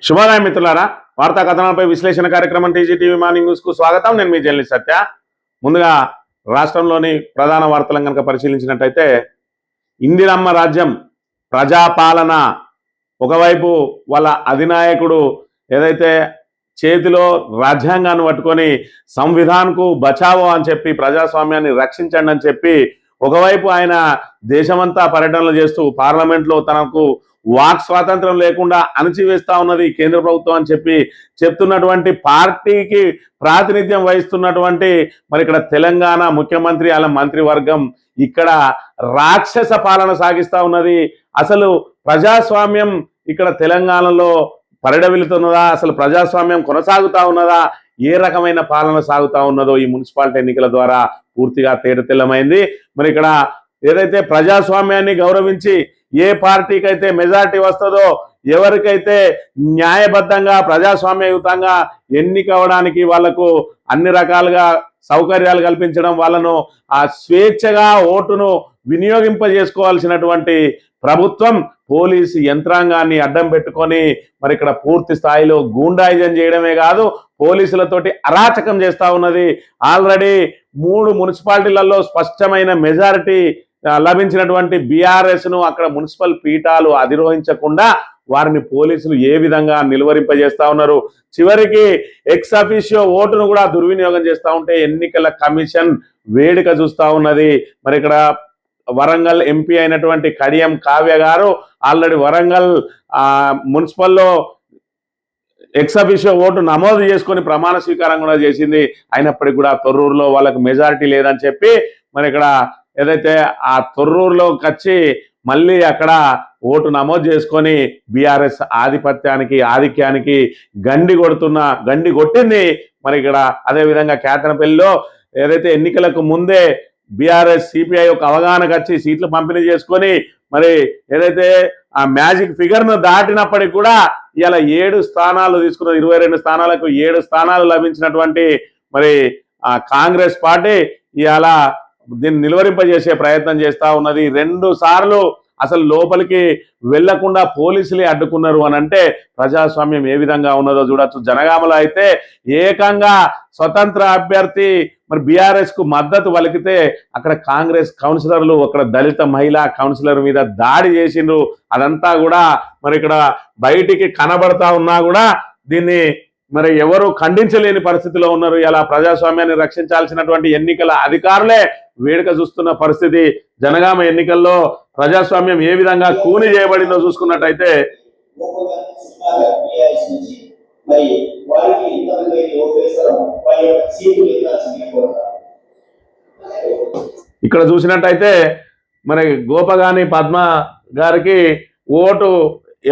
శుభోదయం మిత్రులారా, వార్తా కథనాలపై విశ్లేషణ కార్యక్రమం టీజీటీవీ మార్నింగ్ న్యూస్ కు స్వాగతం. నేను మీ జర్నలిస్ట్ సత్య. ముందుగా రాష్ట్రంలోని ప్రధాన వార్తలను కనుక పరిశీలించినట్టయితే, ఇందిరమ్మ రాజ్యం ప్రజాపాలన, ఒకవైపు వాళ్ళ అధినాయకుడు ఏదైతే చేతిలో రాజ్యాంగాన్ని పట్టుకొని సంవిధాన్కు బచావో అని చెప్పి ప్రజాస్వామ్యాన్ని రక్షించండి అని చెప్పి ఒకవైపు ఆయన దేశమంతా పర్యటనలు చేస్తూ పార్లమెంట్లో తనకు వాక్ స్వాతంత్రం లేకుండా అణచివేస్తా ఉన్నది కేంద్ర ప్రభుత్వం అని చెప్పి చెప్తున్నటువంటి పార్టీకి ప్రాతినిధ్యం వహిస్తున్నటువంటి మరి ఇక్కడ తెలంగాణ ముఖ్యమంత్రి అలా మంత్రివర్గం ఇక్కడ రాక్షస పాలన సాగిస్తా ఉన్నది. అసలు ప్రజాస్వామ్యం ఇక్కడ తెలంగాణలో పరిడవిల్లుతున్నదా, అసలు ప్రజాస్వామ్యం కొనసాగుతా ఉన్నదా, ఏ రకమైన పాలన సాగుతా ఉన్నదో ఈ మున్సిపాలిటీ ఎన్నికల ద్వారా పూర్తిగా తేటతెల్లమైంది. మరి ఇక్కడ ఏదైతే ప్రజాస్వామ్యాన్ని గౌరవించి ఏ పార్టీకి అయితే మెజారిటీ వస్తుందో, ఎవరికైతే న్యాయబద్ధంగా ప్రజాస్వామ్యయుతంగా ఎన్నికవడానికి వాళ్లకు అన్ని రకాలుగా సౌకర్యాలు కల్పించడం, వాళ్ళను ఆ స్వేచ్ఛగా ఓటును వినియోగింపజేసుకోవాల్సినటువంటి ప్రభుత్వం పోలీసు యంత్రాంగాన్ని అడ్డం పెట్టుకొని మరి ఇక్కడ పూర్తి స్థాయిలో గూండాయిజం చేయడమే కాదు, పోలీసులతోటి అరాచకం చేస్తా ఉన్నది. ఆల్రెడీ 3 మున్సిపాలిటీలలో స్పష్టమైన మెజారిటీ లభించినటువంటి బీఆర్ఎస్ ను అక్కడ మున్సిపల్ పీఠాలు అధిరోహించకుండా వారిని పోలీసులు ఏ విధంగా నిలువరింపజేస్తా ఉన్నారు. చివరికి ఎక్స్ అఫీషియో ఓటును కూడా దుర్వినియోగం చేస్తా ఉంటే ఎన్నికల కమిషన్ వేడుక చూస్తా ఉన్నది. మరి ఇక్కడ వరంగల్ ఎంపీ అయినటువంటి కడియం కావ్య గారు ఆల్రెడీ వరంగల్ మున్సిపల్లో ఎక్స్ అఫీషియో ఓటు నమోదు చేసుకొని ప్రమాణ స్వీకారం కూడా చేసింది. అయినప్పటికీ కూడా తొర్రూరులో వాళ్ళకి మెజారిటీ లేదని చెప్పి మరి ఇక్కడ ఏదైతే ఆ తొర్రూరులోకి వచ్చి మళ్ళీ అక్కడ ఓటు నమోదు చేసుకొని బీఆర్ఎస్ ఆధిక్యానికి గండి కొట్టింది. మరి ఇక్కడ అదేవిధంగా కేతనపల్లిలో ఏదైతే ఎన్నికలకు ముందే బీఆర్ఎస్ సిపిఐ ఒక అవగాహనకు వచ్చి సీట్లు పంపిణీ చేసుకొని మరి ఏదైతే ఆ మ్యాజిక్ ఫిగర్ను దాటినప్పటికి కూడా ఇలా 7 స్థానాలు తీసుకున్న 22 స్థానాలకు 7 స్థానాలు లభించినటువంటి మరి ఆ కాంగ్రెస్ పార్టీ ఇవాళ దీన్ని నిలువరింపజేసే ప్రయత్నం చేస్తా ఉన్నది. 2 సార్లు అసలు లోపలికి వెళ్లకుండా పోలీసులే అడ్డుకున్నారు అని అంటే ప్రజాస్వామ్యం ఏ విధంగా ఉన్నదో చూడొచ్చు. జనగామలో అయితే ఏకంగా స్వతంత్ర అభ్యర్థి మరి బీఆర్ఎస్ కు మద్దతు పలికితే అక్కడ కాంగ్రెస్ కౌన్సిలర్లు అక్కడ దళిత మహిళా కౌన్సిలర్ మీద దాడి చేసిండ్రు. అదంతా కూడా మరి ఇక్కడ బయటికి కనబడతా ఉన్నా కూడా దీన్ని మరి ఎవరు ఖండించలేని పరిస్థితిలో ఉన్నారు. ఇలా ప్రజాస్వామ్యాన్ని రక్షించాల్సినటువంటి ఎన్నికల అధికారులే వేడుక చూస్తున్న పరిస్థితి. జనగామ ఎన్నికల్లో ప్రజాస్వామ్యం ఏ విధంగా కూని చేయబడిందో చూసుకున్నట్టయితే ఇక్కడ చూసినట్టయితే మరి గోపగాని పద్మ గారికి ఓటు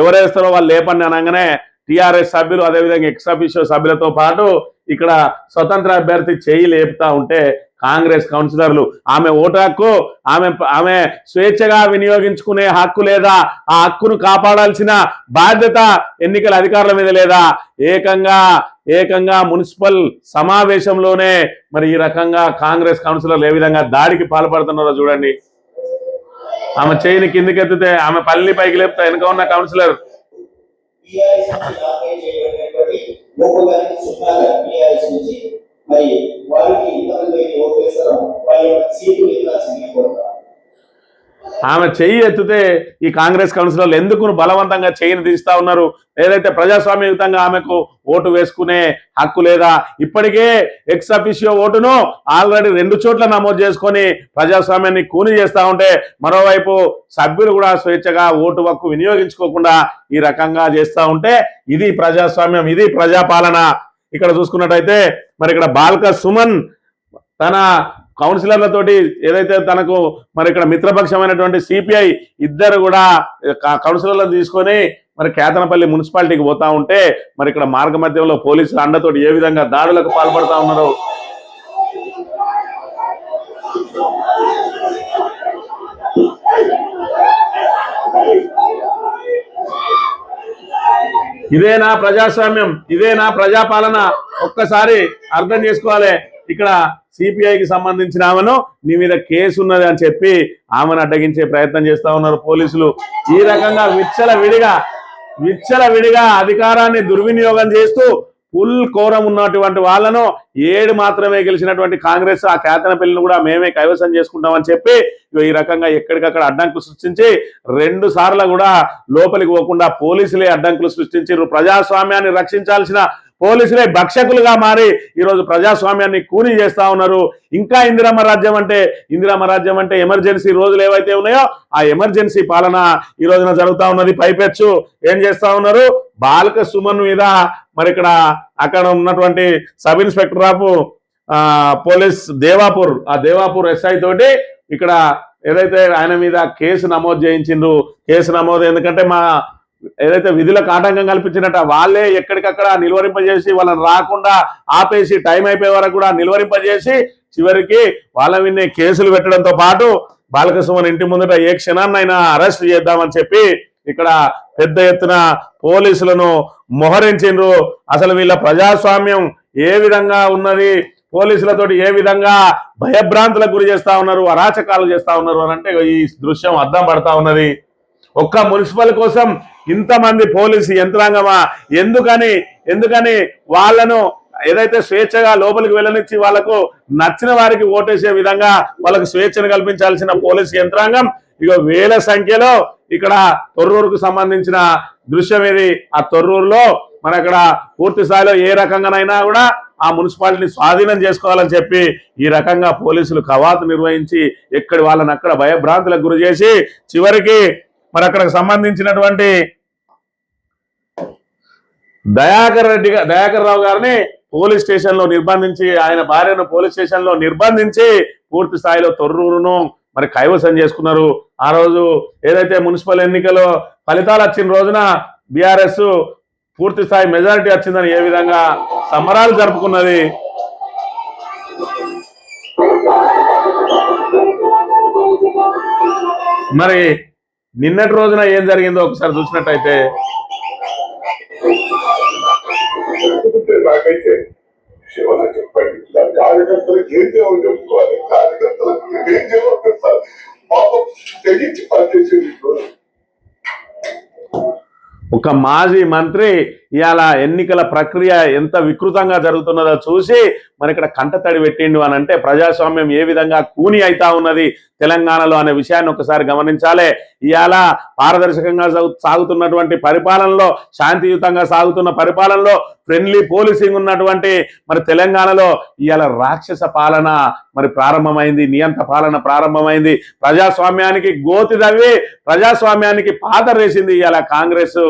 ఎవరేస్తారో వాళ్ళు లేపండి అనగానే టిఆర్ఎస్ సభ్యులు అదేవిధంగా ఎక్స్ అఫీషియో సభ్యులతో పాటు ఇక్కడ స్వతంత్ర అభ్యర్థి చేయి లేపుతా ఉంటే కాంగ్రెస్ కౌన్సిలర్లు ఆమె ఓటు హక్కు ఆమె స్వేచ్ఛగా వినియోగించుకునే హక్కు లేదా, ఆ హక్కును కాపాడాల్సిన బాధ్యత ఎన్నికల అధికారుల మీద లేదా, ఏకంగా మున్సిపల్ సమావేశంలోనే మరి ఈ రకంగా కాంగ్రెస్ కౌన్సిలర్లు ఏ విధంగా దాడికి పాల్పడుతున్నారో చూడండి. ఆమె చేయిని కిందికెత్తితే ఆమె పల్లి పైకి లేపుతా వెనుక ఉన్న కౌన్సిలర్ ఆమె చెయ్యి ఎత్తితే ఈ కాంగ్రెస్ కౌన్సిలర్లు ఎందుకు బలవంతంగా చెయ్యిని తీస్తా ఉన్నారు? ఏదైతే ప్రజాస్వామ్యయుతంగా ఆమెకు ఓటు వేసుకునే హక్కు లేదా? ఇప్పటికే ఎక్స్ అఫీషియో ఓటును ఆల్రెడీ 2 చోట్ల నమోదు చేసుకొని ప్రజాస్వామ్యాన్ని కూని చేస్తా ఉంటే మరోవైపు సభ్యులు కూడా స్వేచ్ఛగా ఓటు హక్కు వినియోగించుకోకుండా ఈ రకంగా చేస్తా ఉంటే ఇది ప్రజాస్వామ్యం, ఇది ప్రజాపాలన. ఇక్కడ చూసుకున్నట్టయితే మరి ఇక్కడ బాల్క సుమన్ తన కౌన్సిలర్లతోటి ఏదైతే తనకు మరి ఇక్కడ మిత్రపక్షమైనటువంటి సిపిఐ ఇద్దరు కూడా కౌన్సిలర్లను తీసుకొని మరి కేతనపల్లి మున్సిపాలిటీకి పోతా ఉంటే మరి ఇక్కడ మార్గ మధ్యంలో పోలీసుల అండతోటి ఏ విధంగా దాడులకు పాల్పడతా ఉన్నారు. ఇదేనా ప్రజాస్వామ్యం? ఇదేనా ప్రజాపాలన? ఒక్కసారి అర్థం చేసుకోవాలి. ఇక్కడ సిపిఐకి సంబంధించిన ఆమెను నీ మీద కేసు ఉన్నది అని చెప్పి ఆమెను అడ్డగించే ప్రయత్నం చేస్తా ఉన్నారు పోలీసులు. ఈ రకంగా విచ్చల విడిగా విచ్చలవిడిగా అధికారాన్ని దుర్వినియోగం చేస్తూ ఫుల్ కోరం ఉన్నటువంటి వాళ్ళను 7 మాత్రమే గెలిచినటువంటి కాంగ్రెస్ ఆ కేతనపల్లిని కూడా మేమే కైవసం చేసుకుంటామని చెప్పి ఈ రకంగా ఎక్కడికక్కడ అడ్డంకులు సృష్టించి 2 సార్లు కూడా లోపలికి పోకుండా పోలీసులే అడ్డంకులు సృష్టించారు. ప్రజాస్వామ్యాన్ని రక్షించాల్సిన పోలీసులే భక్షకులుగా మారి ఈరోజు ప్రజాస్వామ్యాన్ని కూని చేస్తా ఉన్నారు. ఇంకా ఇందిరమ్మ రాజ్యం అంటే ఎమర్జెన్సీ రోజులు ఏవైతే ఉన్నాయో ఆ ఎమర్జెన్సీ పాలన ఈ రోజున జరుగుతా ఉన్నది. పైపెచ్చు ఏం చేస్తా ఉన్నారు, బాలక సుమన్ మీద మరి అక్కడ ఉన్నటువంటి sub inspector of police Devapur SI తోటి ఇక్కడ ఏదైతే ఆయన మీద కేసు నమోదు చేయించిండ్రు. కేసు నమోదు ఎందుకంటే ఏదైతే విధులకు ఆటంకం కల్పించినట్ట వాళ్ళే ఎక్కడికక్కడ నిలువరింపజేసి వాళ్ళని రాకుండా ఆపేసి టైం అయిపోయే వరకు కూడా నిలువరింపజేసి చివరికి వాళ్ళ మీద కేసులు పెట్టడంతో పాటు బాలక సుమన్ ఇంటి ముందట ఏ క్షణాన్నైనా అరెస్ట్ చేద్దామని చెప్పి ఇక్కడ పెద్ద ఎత్తున పోలీసులను మోహరించిండ్రు. అసలు వీళ్ళ ప్రజాస్వామ్యం ఏ విధంగా ఉన్నది, పోలీసులతోటి ఏ విధంగా భయభ్రాంతులకు గురి చేస్తా ఉన్నారు, అరాచకాలు చేస్తా ఉన్నారు అని అంటే ఈ దృశ్యం అద్దం పడతా ఉన్నది. ఒక్క మున్సిపల్ కోసం ఇంతమంది పోలీసు యంత్రాంగమా? ఎందుకని వాళ్ళను ఏదైతే స్వేచ్ఛగా లోపలికి వెళ్ళనిచ్చి వాళ్ళకు నచ్చిన వారికి ఓటేసే విధంగా వాళ్ళకు స్వేచ్ఛను కల్పించాల్సిన పోలీసు యంత్రాంగం ఇక వేల సంఖ్యలో ఇక్కడ తొర్రూరుకు సంబంధించిన దృశ్యం ఇది. ఆ తొర్రూరులో మన ఇక్కడ పూర్తి స్థాయిలో ఏ రకంగానైనా కూడా ఆ మున్సిపాలిటీని స్వాధీనం చేసుకోవాలని చెప్పి ఈ రకంగా పోలీసులు కవాతు నిర్వహించి ఎక్కడి వాళ్ళని అక్కడ భయభ్రాంతులకు గురి చేసి చివరికి మరి అక్కడికి సంబంధించినటువంటి దయాకర్ రావు గారిని పోలీస్ స్టేషన్ లో నిర్బంధించి ఆయన భార్యను పోలీస్ స్టేషన్ లో నిర్బంధించి పూర్తి స్థాయిలో తొర్రూరును మరి కైవసం చేసుకున్నారు. ఆ రోజు ఏదైతే మున్సిపల్ ఎన్నికలు ఫలితాలు వచ్చిన రోజున బీఆర్ఎస్ పూర్తి స్థాయి మెజారిటీ వచ్చిందని ఏ విధంగా సంబరాలు జరుపుకున్నది. మరి నిన్నటి రోజున ఏం జరిగిందో ఒకసారి చూసినట్టయితే నాకైతే శివన చెప్పండి, కార్యకర్తలకు ఏం జవాబు చెప్పుకోవాలి, కార్యకర్తలకు ఏం జవాబు చెప్తారు, పాపం తెగించి పనిచేసేది. ఒక మాజీ మంత్రి ఇవాళ ఎన్నికల ప్రక్రియ ఎంత వికృతంగా జరుగుతున్నదో చూసి మరి ఇక్కడ కంటతడి పెట్టిండు అని అంటే ప్రజాస్వామ్యం ఏ విధంగా కూని అయితా ఉన్నది తెలంగాణలో అనే విషయాన్ని ఒకసారి గమనించాలి. ఇవాళ పారదర్శకంగా సాగుతున్నటువంటి పరిపాలనలో, శాంతియుతంగా సాగుతున్న పరిపాలనలో, ఫ్రెండ్లీ పోలీసింగ్ ఉన్నటువంటి మరి తెలంగాణలో ఇవాళ రాక్షస పాలన మరి ప్రారంభమైంది, నియంత పాలన ప్రారంభమైంది. ప్రజాస్వామ్యానికి గోతి తవ్వి ప్రజాస్వామ్యానికి పాతరేసింది ఇవాళ కాంగ్రెస్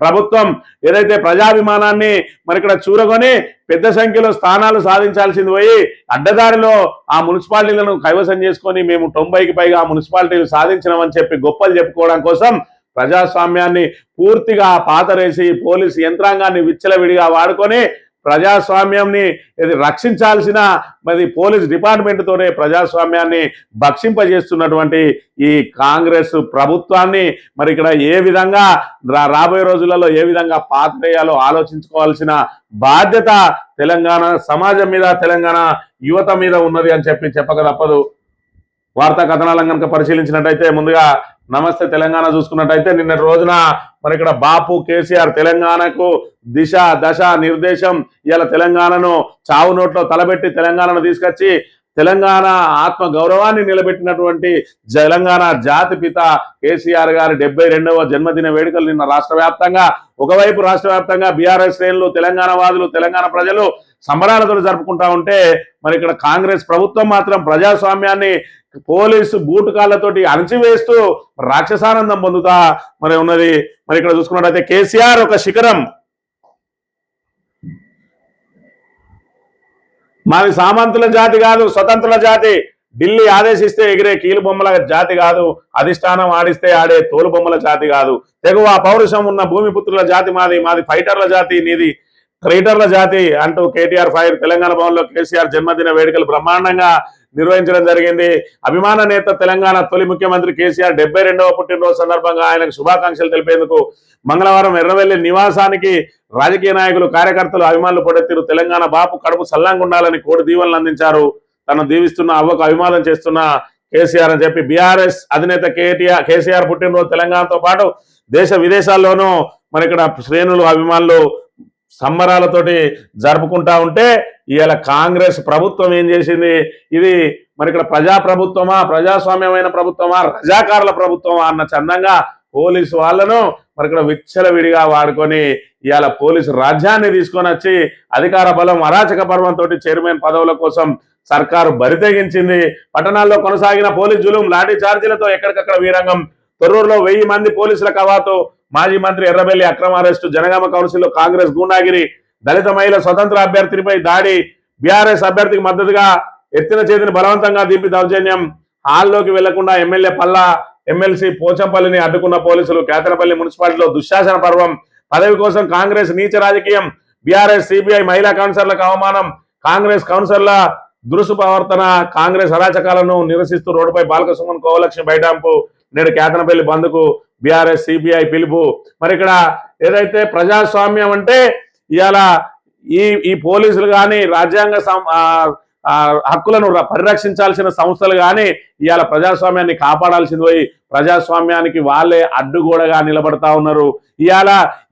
ప్రభుత్వం. ఏదైతే ప్రజాభిమానాన్ని మరి ఇక్కడ చూరగొని పెద్ద సంఖ్యలో స్థానాలు సాధించాల్సింది పోయి అడ్డదారిలో ఆ మున్సిపాలిటీలను కైవసం చేసుకొని మేము 90కి పైగా ఆ మున్సిపాలిటీలు సాధించినామని చెప్పి గొప్పలు చెప్పుకోవడం కోసం ప్రజాస్వామ్యాన్ని పూర్తిగా పాతరేసి పోలీసు యంత్రాంగాన్ని విచ్చలవిడిగా వాడుకొని ప్రజాస్వామ్యాన్ని రక్షించాల్సిన మరి పోలీస్ డిపార్ట్మెంట్ తోనే ప్రజాస్వామ్యాన్ని భక్షింపజేస్తున్నటువంటి ఈ కాంగ్రెస్ ప్రభుత్వాన్ని మరి ఇక్కడ ఏ విధంగా రాబోయే రోజులలో ఏ విధంగా పాతరేయాలో ఆలోచించుకోవాల్సిన బాధ్యత తెలంగాణ సమాజం మీద, తెలంగాణ యువత మీద ఉన్నది అని చెప్పక తప్పదు. వార్తా కథనాలను కనుక పరిశీలించినట్టయితే ముందుగా నమస్తే తెలంగాణ చూసుకున్నట్టయితే నిన్నటి రోజున మరి ఇక్కడ బాపు కేసీఆర్ తెలంగాణకు దిశ దశ నిర్దేశం, ఇలా తెలంగాణను చావు నోట్లో తలబెట్టి తెలంగాణను తీసుకొచ్చి తెలంగాణ ఆత్మ గౌరవాన్ని నిలబెట్టినటువంటి తెలంగాణ జాతి పిత కేసీఆర్ గారి 72వ జన్మదిన వేడుకలు నిన్న రాష్ట్ర వ్యాప్తంగా, ఒకవైపు రాష్ట్ర వ్యాప్తంగా బీఆర్ఎస్ శ్రేణులు, తెలంగాణ వాదులు, తెలంగాణ ప్రజలు సంబరాలతో జరుపుకుంటా ఉంటే మరి ఇక్కడ కాంగ్రెస్ ప్రభుత్వం మాత్రం ప్రజాస్వామ్యాన్ని పోలీసు బూటుకాళ్లతోటి అణచివేస్తూ రాక్షసానందం పొందుతా మరి ఉన్నది. మరి ఇక్కడ చూసుకున్నట్టయితే కేసీఆర్ ఒక శిఖరం, మాది సామంతుల జాతి కాదు, స్వతంత్రుల జాతి, ఢిల్లీ ఆదేశిస్తే ఎగిరే కీలు బొమ్మల జాతి కాదు, అధిష్టానం ఆడిస్తే ఆడే తోలు బొమ్మల జాతి కాదు, తెగువ పౌరుషం ఉన్న భూమిపుత్రుల జాతి మాది, మాది ఫైటర్ల జాతి, నీది క్రియేటర్ల జాతి అంటూ కేటీఆర్ ఫైర్ తెలంగాణ భవన్లో కేసీఆర్ జన్మదిన వేడుకలు బ్రహ్మాండంగా నిర్వహించడం జరిగింది. అభిమాన నేత తెలంగాణ తొలి ముఖ్యమంత్రి కేసీఆర్ 72వ పుట్టినరోజు సందర్భంగా ఆయనకు శుభాకాంక్షలు తెలిపేందుకు మంగళవారం ఎర్రవెల్లి నివాసానికి రాజకీయ నాయకులు, కార్యకర్తలు, అభిమానులు పొడెత్తిరు. తెలంగాణ బాపు కడుపు సల్లంగా ఉండాలని కోటి దీవెనలు అందించారు. తను దీవిస్తున్న అవ్వకు అభిమానం చేస్తున్న కేసీఆర్ అని చెప్పి బీఆర్ఎస్ అధినేత కేసీఆర్ పుట్టినరోజు తెలంగాణతో పాటు దేశ విదేశాల్లోనూ మరి ఇక్కడ శ్రేణులు అభిమానులు సంబరాలతోటి జరుపుకుంటా ఉంటే ఇవాళ కాంగ్రెస్ ప్రభుత్వం ఏం చేసింది? ఇది మరి ఇక్కడ ప్రజాప్రభుత్వమా, ప్రజాస్వామ్యమైన ప్రభుత్వమా, రజాకారుల ప్రభుత్వమా అన్న చందంగా పోలీసు వాళ్ళను మరి ఇక్కడ విచ్చలవిడిగా వాడుకొని ఇవాళ పోలీసు రాజ్యాన్ని తీసుకొని వచ్చి అధికార బలం అరాచక పర్వంతో చైర్మన్ పదవుల కోసం సర్కారు బరితెగించింది. పట్టణాల్లో కొనసాగిన పోలీస్ జులుం, లాఠీ చార్జీలతో ఎక్కడికక్కడ వీరంగం. తొర్రూరులో 1000 మంది పోలీసుల కవాతు. మాజీ మంత్రి ఎర్రబెల్లి అక్రమ అరెస్టు. జనగామ కౌన్సిల్లో కాంగ్రెస్ గూండాగిరి. దళిత మహిళ స్వతంత్ర అభ్యర్థిపై దాడి. బీఆర్ఎస్ అభ్యర్థికి మద్దతుగా ఎత్తిన చేతిని బలవంతంగా దింపి దౌర్జన్యం. హాల్లోకి వెళ్లకుండా ఎమ్మెల్యే పల్లా, ఎమ్మెల్సీ పోచంపల్లిని అడ్డుకున్న పోలీసులు. కేతనపల్లి మున్సిపాలిటీలో దుశ్శాసన పర్వం. పదవి కోసం కాంగ్రెస్ నీచ రాజకీయం. బీఆర్ఎస్ సిపిఐ మహిళా కౌన్సిలర్లకు అవమానం. కాంగ్రెస్ కౌన్సిలర్ల దురుసు ప్రవర్తన. కాంగ్రెస్ అరాచకాలను నిరసిస్తూ రోడ్డుపై బాలకసుమన్, కోవలక్ష్మి బైఠాంపు. నేడు కేతనపల్లి బంద్కు బీఆర్ఎస్ సిపిఐ పిలుపు. మరి ఇక్కడ ఏదైతే ప్రజాస్వామ్యం అంటే ఇవాళ ఈ పోలీసులు కానీ రాజ్యాంగ హక్కులను పరిరక్షించాల్సిన సంస్థలు కానీ ఇవాళ ప్రజాస్వామ్యాన్ని కాపాడాల్సింది పోయి ప్రజాస్వామ్యానికి వాళ్ళే అడ్డుగోడగా నిలబడతా ఉన్నారు. ఇవాళ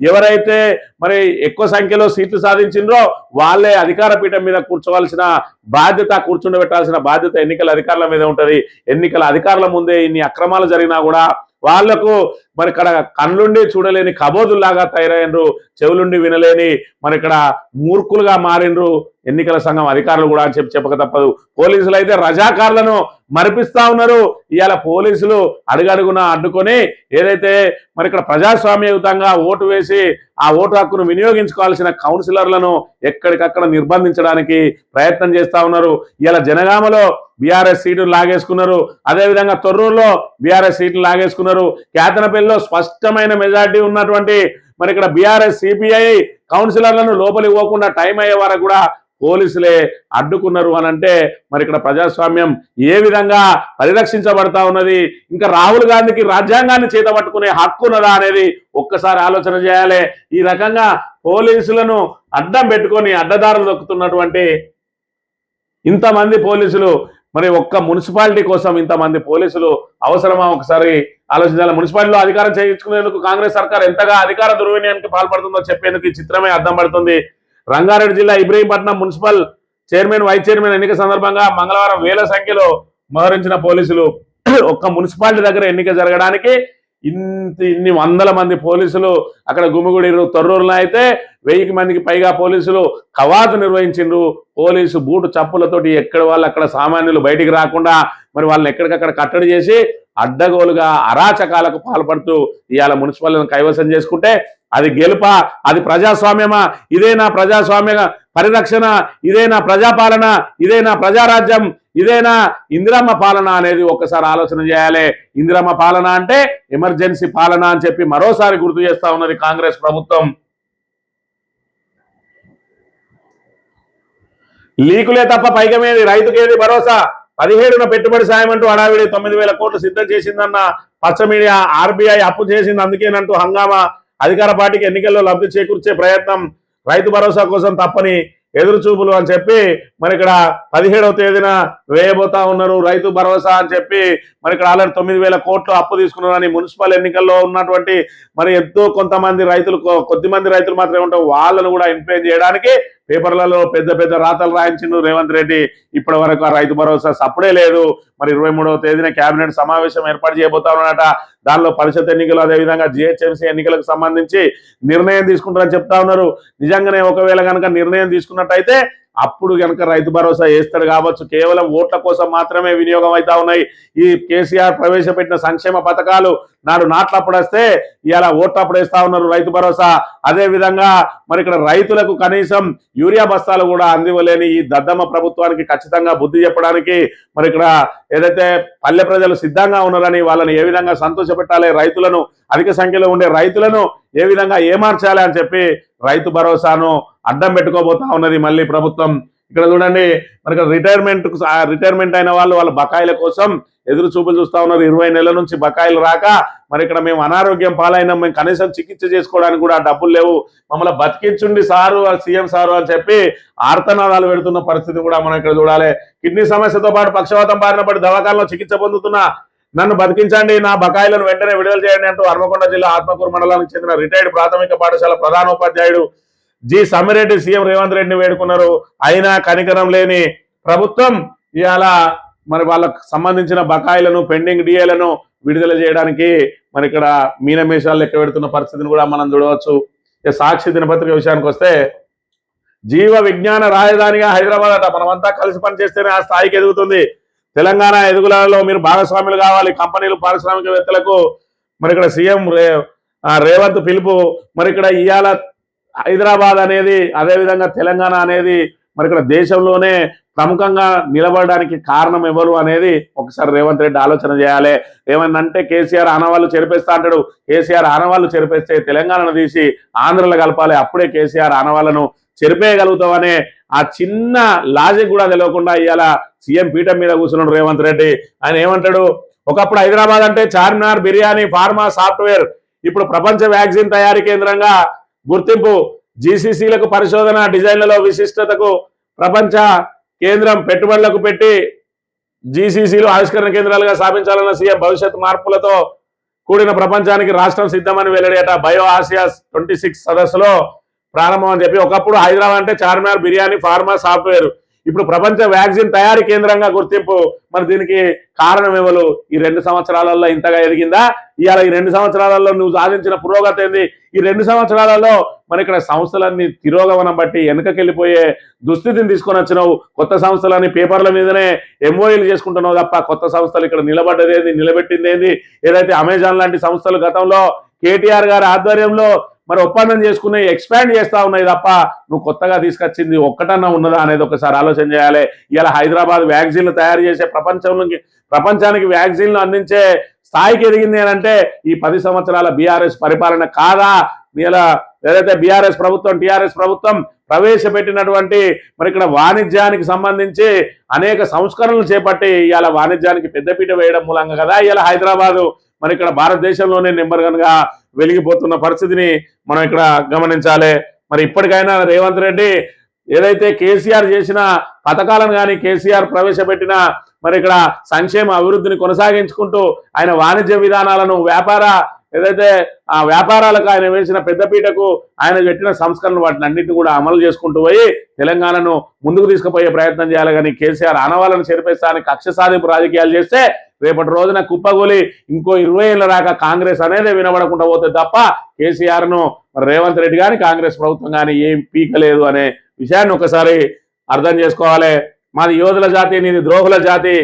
ఎవరైతే మరి ఎక్కువ సంఖ్యలో సీట్లు సాధించిండ్రో వాళ్ళే అధికార పీఠం మీద కూర్చోవలసిన బాధ్యత, కూర్చుండబెట్టాల్సిన బాధ్యత ఎన్నికల అధికారుల మీద ఉంటది. ఎన్నికల అధికారుల ముందే ఇన్ని అక్రమాలు జరిగినా కూడా వాళ్లకు మరి ఇక్కడ కళ్ళుండి చూడలేని కబోదుల్లాగా తయారైనరు, చెవులుండి వినలేని మరి ఇక్కడ మూర్ఖులుగా మారినరు ఎన్నికల సంఘం అధికారులు కూడా అని చెప్పక తప్పదు. పోలీసులు అయితే రజాకారులను మరిపిస్తా ఉన్నారు. ఇవాళ పోలీసులు అడుగడుగున అడ్డుకొని ఏదైతే మరి ఇక్కడ ప్రజాస్వామ్యయుతంగా ఓటు వేసి ఆ ఓటు హక్కును వినియోగించుకోవాల్సిన కౌన్సిలర్లను ఎక్కడికక్కడ నిర్బంధించడానికి ప్రయత్నం చేస్తా ఉన్నారు. ఇవాళ జనగామలో బీఆర్ఎస్ సీట్లు లాగేసుకున్నారు. అదేవిధంగా తొర్రూరులో బీఆర్ఎస్ సీట్లు లాగేసుకున్నారు. కేతనపల్లిలో స్పష్టమైన మెజార్టీ ఉన్నటువంటి మరి ఇక్కడ బీఆర్ఎస్ సిపిఐ కౌన్సిలర్లను లోపలికి పోకుండా టైం అయ్యే వరకు కూడా పోలీసులే అడ్డుకున్నారు అని అంటే మరి ఇక్కడ ప్రజాస్వామ్యం ఏ విధంగా పరిరక్షించబడతా ఉన్నది? ఇంకా రాహుల్ గాంధీకి రాజ్యాంగాన్ని చేతబట్టుకునే హక్కు ఉన్నదా అనేది ఒక్కసారి ఆలోచన చేయాలి. ఈ రకంగా పోలీసులను అడ్డం పెట్టుకొని అడ్డదారులు దొక్కుతున్నటువంటి ఇంతమంది పోలీసులు, మరి ఒక్క మున్సిపాలిటీ కోసం ఇంతమంది పోలీసులు అవసరమా? ఒకసారి ఆలోచించాలి. మున్సిపాలిటీలో అధికారం చేయించుకునేందుకు కాంగ్రెస్ సర్కార్ ఎంతగా అధికార దుర్వినియోగానికి పాల్పడుతుందో చెప్పేందుకు ఈ చిత్రమే అర్థం పడుతుంది. రంగారెడ్డి జిల్లా Ibrahimpatnam municipal chairman, vice chairman ఎన్నిక సందర్భంగా మంగళవారం వేల సంఖ్యలో మోహరించిన పోలీసులు. ఒక్క మున్సిపాలిటీ దగ్గర ఎన్నిక జరగడానికి ఇన్ని వందల మంది పోలీసులు అక్కడ గుమిగూడిరు. తొర్రూరులో అయితే 1000 మందికి పైగా పోలీసులు కవాతు నిర్వహించిండ్రు. పోలీసు బూటు చప్పులతోటి ఎక్కడ వాళ్ళు అక్కడ సామాన్యులు బయటికి రాకుండా మరి వాళ్ళని ఎక్కడికక్కడ కట్టడి చేసి అడ్డగోలుగా అరాచకాలకు పాల్పడుతూ ఇవాళ మున్సిపాలిటీలను కైవసం చేసుకుంటే అది గెలుపా? అది ప్రజాస్వామ్యమా? ఇదేనా ప్రజాస్వామ్య పరిరక్షణ? ఇదేనా ప్రజాపాలన? ఇదేనా ప్రజారాజ్యం? ఇదేనా ఇందిరమ్మ పాలన అనేది ఒక్కసారి ఆలోచన చేయాలి. ఇందిరమ్మ పాలన అంటే ఎమర్జెన్సీ పాలన అని చెప్పి మరోసారి గుర్తు చేస్తా ఉన్నది కాంగ్రెస్ ప్రభుత్వం. లీకులే తప్ప పైకమేది, రైతుకేది భరోసా? 17న పెట్టుబడి సాయం అంటూ హడావిడి. 9,000 కోట్లు సిద్ధం చేసిందన్న పచ్చ మీడియా. ఆర్బీఐ అప్పు చేసింది అందుకేనంటూ హంగామా. అధికార పార్టీకి ఎన్నికల్లో లబ్ధి చేకూర్చే ప్రయత్నం. రైతు భరోసా కోసం తప్పని ఎదురు చూపులు అని చెప్పి మరి ఇక్కడ 17వ తేదీన వేయబోతా ఉన్నారు రైతు భరోసా అని చెప్పి. మరి ఇక్కడ ఆల్రెడీ 9,000 కోట్లు అప్పు తీసుకున్నారని మున్సిపల్ ఎన్నికల్లో ఉన్నటువంటి మరి ఎంతో కొంతమంది రైతులు, కొద్దిమంది రైతులు మాత్రమే ఉంటారు, వాళ్ళను కూడా ఇన్ఫ్లుయెన్స్ చేయడానికి పేపర్లలో పెద్ద పెద్ద రాతలు రాయించిండు రేవంత్ రెడ్డి. ఇప్పటి వరకు ఆ రైతు భరోసా సప్పుడే లేదు. మరి 23వ తేదీన కేబినెట్ సమావేశం ఏర్పాటు చేయబోతా ఉన్నారట. దానిలో పరిషత్ ఎన్నికలు అదేవిధంగా జిహెచ్ఎంసీ ఎన్నికలకు సంబంధించి నిర్ణయం తీసుకుంటారని చెప్తా ఉన్నారు. నిజంగానే ఒకవేళ కనుక నిర్ణయం తీసుకున్నట్టయితే అప్పుడు కనుక రైతు భరోసా వేస్తాడు కావచ్చు. కేవలం ఓట్ల కోసం మాత్రమే వినియోగం అవుతా ఉన్నాయి. ఈ కేసీఆర్ ప్రవేశపెట్టిన సంక్షేమ పథకాలు నాడు నాట్లప్పుడు వస్తే ఇవాళ ఓట్లప్పుడు వేస్తా ఉన్నారు రైతు భరోసా. అదే విధంగా మరి ఇక్కడ రైతులకు కనీసం యూరియా బస్తాలు కూడా అందివ్వలేని ఈ దద్దమ్మ ప్రభుత్వానికి ఖచ్చితంగా బుద్ధి చెప్పడానికి మరి ఇక్కడ ఏదైతే పల్లె ప్రజలు సిద్ధంగా ఉన్నారని వాళ్ళని ఏ విధంగా సంతోషపెట్టాలి, రైతులను అధిక సంఖ్యలో ఉండే రైతులను ఏ విధంగా ఏమార్చాలి అని చెప్పి రైతు భరోసాను అడ్డం పెట్టుకోబోతా ఉన్నది మళ్ళీ ప్రభుత్వం. ఇక్కడ చూడండి మరి రిటైర్మెంట్ అయిన వాళ్ళు వాళ్ళ బకాయిల కోసం ఎదురు చూపులు చూస్తా ఉన్నారు. 20 నెలల నుంచి బకాయిలు రాక మరి ఇక్కడ మేము అనారోగ్యం పాలైనాం, మేము కనీసం చికిత్స చేసుకోవడానికి కూడా డబ్బులు లేవు, మమ్మల్ని బతికించుండి సారు సీఎం సారు అని చెప్పి ఆర్తనాదాలు పెడుతున్న పరిస్థితి కూడా మనం ఇక్కడ చూడాలి. కిడ్నీ సమస్యతో పాటు పక్షవాతం బారిన పడి దవాఖానలో చికిత్స పొందుతున్నా, నన్ను బతికించండి, నా బకాయిలను వెంటనే విడుదల చేయండి అంటూ హన్మకొండ జిల్లా ఆత్మకూరు మండలానికి చెందిన రిటైర్డ్ ప్రాథమిక పాఠశాల ప్రధానోపాధ్యాయుడు జి సమ్మిరెడ్డి సీఎం రేవంత్ రెడ్డిని వేడుకున్నారు. అయినా కనికరం లేని ప్రభుత్వం ఇవాళ మరి వాళ్ళకు సంబంధించిన బకాయిలను పెండింగ్ డిఏలను విడుదల చేయడానికి మరి ఇక్కడ మీనమేషాలు లెక్క పెడుతున్న పరిస్థితిని కూడా మనం చూడవచ్చు. సాక్షి దినపత్రిక విషయానికి వస్తే జీవ విజ్ఞాన రాజధానిగా హైదరాబాద్ అట, మనమంతా కలిసి పనిచేస్తేనే ఆ స్థాయికి ఎదుగుతుంది. తెలంగాణ ఎదుగుదలలో మీరు భాగస్వాములు కావాలి, కంపెనీలు పారిశ్రామికవేత్తలకు మరి ఇక్కడ సీఎం రేవంత్ పిలుపు. మరి ఇక్కడ ఇవాళ హైదరాబాద్ అనేది అదేవిధంగా తెలంగాణ అనేది మరి ఇక్కడ దేశంలోనే ప్రముఖంగా నిలబడడానికి కారణం ఎవరు అనేది ఒకసారి రేవంత్ రెడ్డి ఆలోచన చేయాలి. ఏమన్నంటే కేసీఆర్ ఆనవాళ్ళు చెరిపేస్తా అంటాడు, కేసీఆర్ ఆనవాళ్ళు చెరిపేస్తే తెలంగాణను తీసి ఆంధ్రలో కలపాలి, అప్పుడే కేసీఆర్ ఆనవాళ్ళను చెరిపేయగలుగుతామనే ఆ చిన్న లాజిక్ కూడా తెలియకుండా ఇవాళ సీఎం పీఠం మీద కూర్చున్నాడు రేవంత్ రెడ్డి. ఆయన ఏమంటాడు, ఒకప్పుడు హైదరాబాద్ అంటే చార్మినార్, బిర్యానీ, ఫార్మా, సాఫ్ట్వేర్, ఇప్పుడు ప్రపంచ వ్యాక్సిన్ తయారీ కేంద్రంగా గుర్తింపు, జీసీసీలకు పరిశోధన డిజైన్లలో విశిష్టతకు ప్రపంచ కేంద్రం, పెట్టుబడులకు పెట్టి జీసీసీలు ఆవిష్కరణ కేంద్రాలుగా స్థాపించాలన్న సీఎం, భవిష్యత్ మార్పులతో కూడిన ప్రపంచానికి రాష్ట్రం సిద్ధమని వెల్లడేట. బయో ఆసియా 26 సదస్సులో ప్రారంభం అని చెప్పి, ఒకప్పుడు హైదరాబాద్ అంటే చార్మినార్, బిర్యానీ, ఫార్మా, సాఫ్ట్వేర్, ఇప్పుడు ప్రపంచ వ్యాక్సిన్ తయారీ కేంద్రంగా గుర్తింపు. మరి దీనికి కారణం ఎవరు? ఈ 2 సంవత్సరాలలో ఇంతగా ఎదిగిందా? ఇవాళ ఈ 2 సంవత్సరాలలో నువ్వు సాధించిన పురోగతి ఏంది? ఈ 2 సంవత్సరాలలో మరి ఇక్కడ సంస్థలన్నీ తిరోగమనం బట్టి వెనుకకెళ్ళిపోయే దుస్థితిని తీసుకొని వచ్చినావు. కొత్త సంస్థలని పేపర్ల మీదనే ఎంఓఏలు చేసుకుంటున్నావు తప్ప కొత్త సంస్థలు ఇక్కడ నిలబడ్డది ఏంది, నిలబెట్టింది ఏంది? ఏదైతే అమెజాన్ లాంటి సంస్థలు గతంలో కేటీఆర్ గారి ఆధ్వర్యంలో మరి ఒప్పందం చేసుకుని ఎక్స్పాండ్ చేస్తా ఉన్నాయి తప్ప నువ్వు కొత్తగా తీసుకొచ్చింది ఒక్కటన్నా ఉన్నదా అనేది ఒకసారి ఆలోచన చేయాలి. ఇలా హైదరాబాద్ వ్యాక్సిన్లు తయారు చేసే ప్రపంచానికి వ్యాక్సిన్లు అందించే స్థాయికి ఎదిగింది అని అంటే ఈ 10 సంవత్సరాల బీఆర్ఎస్ పరిపాలన కాదా? ఇలా ఏదైతే బీఆర్ఎస్ ప్రభుత్వం, టీఆర్ఎస్ ప్రభుత్వం ప్రవేశపెట్టినటువంటి మరి ఇక్కడ వాణిజ్యానికి సంబంధించి అనేక సంస్కరణలు చేపట్టి ఇవాళ వాణిజ్యానికి పెద్దపీట వేయడం మూలంగా కదా ఇలా హైదరాబాదు మరి ఇక్కడ భారతదేశంలోనే నెంబర్ 1 గా వెలిగిపోతున్న పరిస్థితిని మనం ఇక్కడ గమనించాలి. మరి ఇప్పటికైనా రేవంత్ రెడ్డి ఏదైతే కేసీఆర్ చేసిన పథకాలను కానీ, కేసీఆర్ ప్రవేశపెట్టిన మరి ఇక్కడ సంక్షేమ అభివృద్ధిని కొనసాగించుకుంటూ ఆయన వాణిజ్య విధానాలను, ఏదైతే ఆ వ్యాపారాలకు ఆయన వేసిన పెద్దపీటకు ఆయన పెట్టిన సంస్కరణలు వాటిని అన్నింటినీ కూడా అమలు చేసుకుంటూ పోయి తెలంగాణను ముందుకు తీసుకుపోయే ప్రయత్నం చేయాలి. కానీ కేసీఆర్ ఆనవాళ్ళను చెరిపేస్తానికి కక్ష సాధింపు రాజకీయాలు చేస్తే రేపటి రోజున కుప్పగూలి ఇంకో 20 ఏళ్ళ దాకా కాంగ్రెస్ అనేది వినబడకుండా పోతుంది తప్ప కేసీఆర్ను రేవంత్ రెడ్డి కానీ కాంగ్రెస్ ప్రభుత్వం కానీ ఏం పీకలేదు అనే విషయాన్ని ఒకసారి అర్థం చేసుకోవాలి. మాది యోధుల జాతి, నీది ద్రోహుల జాతి,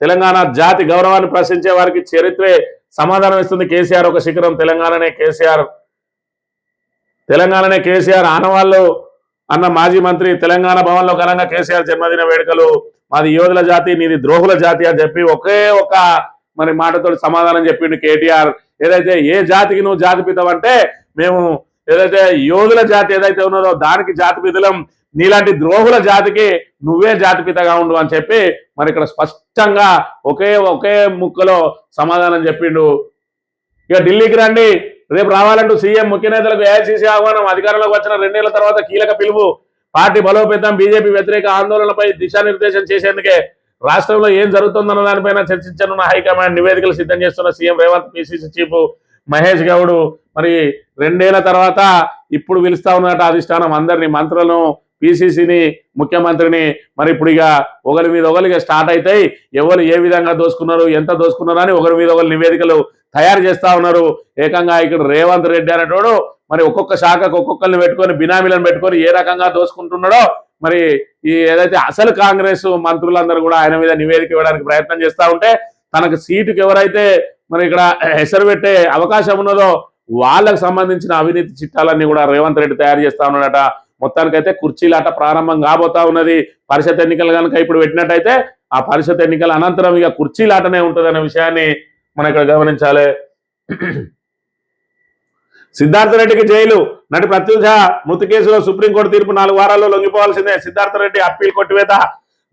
తెలంగాణ జాతి గౌరవాన్ని ప్రశ్నించే వారికి చరిత్రే సమాధానం ఇస్తుంది. కేసీఆర్ ఒక శిఖరం, తెలంగాణనే కేసీఆర్ ఆనవాళ్ళు అన్న మాజీ మంత్రి తెలంగాణ భవన్లో ఘనంగా కేసీఆర్ జన్మదిన వేడుకలు. మాది యోధుల జాతి, నీది ద్రోహుల జాతి అని చెప్పి ఒకే ఒక మరి మాటతో సమాధానం చెప్పిండు కేటీఆర్. ఏదైతే ఏ జాతికి నువ్వు జాతిపితవంటే మేము ఏదైతే యోధుల జాతి ఏదైతే ఉన్నదో దానికి జాతిపితలం, నీలాంటి ద్రోహుల జాతికి నువ్వే జాతిపితగా ఉండు అని చెప్పి మరి ఇక్కడ స్పష్టంగా ఒకే ముక్కలో సమాధానం చెప్పిండు. ఇక ఢిల్లీకి రండి, రేపు రావాలంటూ సీఎం ముఖ్య నేతలకు ఏఐసీసీ ఆహ్వానం. అధికారంలోకి వచ్చిన 2 ఏళ్ల తర్వాత కీలక పిలుపు. పార్టీ బలోపేతం, బీజేపీ వ్యతిరేక ఆందోళనలపై దిశానిర్దేశం చేసేందుకే రాష్ట్రంలో ఏం జరుగుతుందన్న దానిపైన చర్చించనున్న హైకమాండ్. నివేదికలు సిద్ధం చేస్తున్న CM Revanth, PCC chief Mahesh Goud. మరి 2 ఏళ్ల తర్వాత ఇప్పుడు పిలుస్తా ఉన్నట్టు అధిష్టానం అందరినీ, మంత్రులను, పిసిసిని, ముఖ్యమంత్రిని. మరి ఇప్పుడు ఇక ఒకరి మీద ఒకరిగా స్టార్ట్ అవుతాయి. ఎవరు ఏ విధంగా దోసుకున్నారు, ఎంత దోసుకున్నారు అని ఒకరి మీద ఒకరు నివేదికలు తయారు చేస్తా ఉన్నారు. ఏకంగా ఇక్కడ రేవంత్ రెడ్డి అనేటోడు మరి ఒక్కొక్క శాఖకు ఒక్కొక్కరిని పెట్టుకొని బినామీలను పెట్టుకొని ఏ రకంగా దోసుకుంటున్నాడో మరి ఈ ఏదైతే అసలు కాంగ్రెస్ మంత్రులందరూ కూడా ఆయన మీద నివేదిక ఇవ్వడానికి ప్రయత్నం చేస్తూ ఉంటే తనకు సీటుకి ఎవరైతే మరి ఇక్కడ హెసరు పెట్టే అవకాశం ఉన్నదో వాళ్ళకు సంబంధించిన అవినీతి చిట్టాలన్నీ కూడా రేవంత్ రెడ్డి తయారు చేస్తా ఉన్నాడట. మొత్తానికైతే కుర్చీలాట ప్రారంభం కాబోతా ఉన్నది. పరిషత్ ఎన్నికలు కనుక ఇప్పుడు పెట్టినట్టయితే ఆ పరిషత్ ఎన్నికల అనంతరం ఇక కుర్చీలాటనే ఉంటుందనే విషయాన్ని మనం ఇక్కడ గమనించాలి. సిద్ధార్థ రెడ్డికి జైలు. నటి ప్రత్యూష మృతి కేసులో సుప్రీంకోర్టు తీర్పు 4 వారాల్లో లొంగిపోవాల్సిందే. సిద్ధార్థ రెడ్డి అప్పీల్ కొట్టివేత.